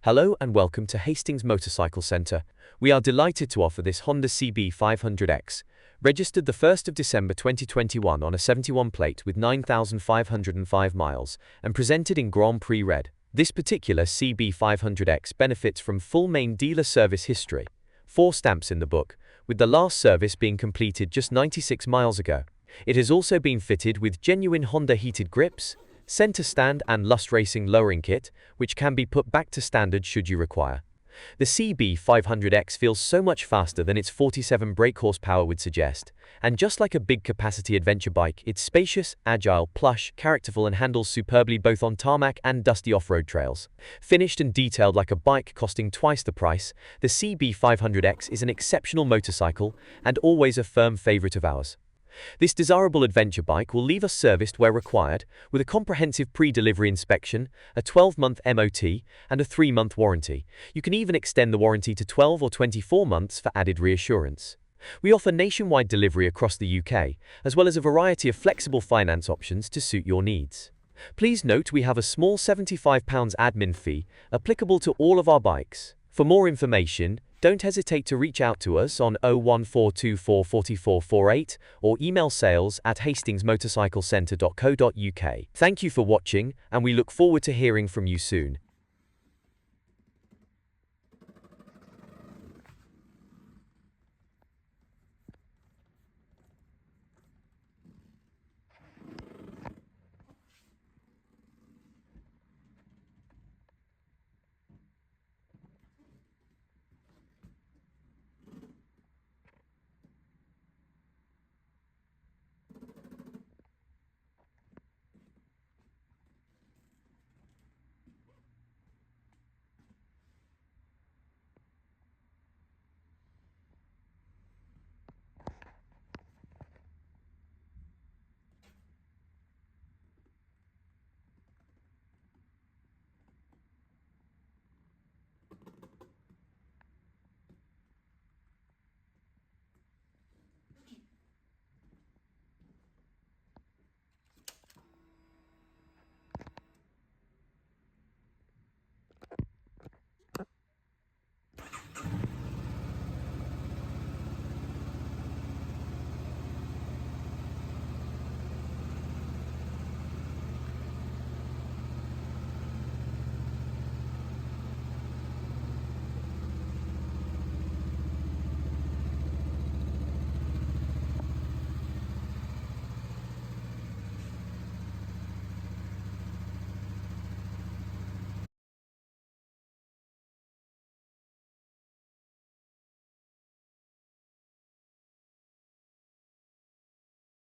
Hello and welcome to Hastings Motorcycle Centre. We are delighted to offer this Honda CB500X, registered the 1st of December 2021 on a 71 plate with 9,505 miles and presented in Grand Prix Red. This particular CB500X benefits from full main dealer service history, 4 stamps in the book, with the last service being completed just 96 miles ago. It has also been fitted with genuine Honda heated grips, center stand and Lust Racing lowering kit, which can be put back to standard should you require. The CB500X feels so much faster than its 47 brake horsepower would suggest, and just like a big capacity adventure bike, it's spacious, agile, plush, characterful and handles superbly both on tarmac and dusty off-road trails. Finished and detailed like a bike costing twice the price, the CB500X is an exceptional motorcycle and always a firm favorite of ours. This desirable adventure bike will leave us serviced where required, with a comprehensive pre-delivery inspection, a 12-month MOT, and a 3-month warranty. You can even extend the warranty to 12 or 24 months for added reassurance. We offer nationwide delivery across the UK, as well as a variety of flexible finance options to suit your needs. Please note we have a small £75 admin fee applicable to all of our bikes. For more information, don't hesitate to reach out to us on 01424 4448 or email sales@hastingsmotorcyclecentre.co.uk. Thank you for watching, and we look forward to hearing from you soon.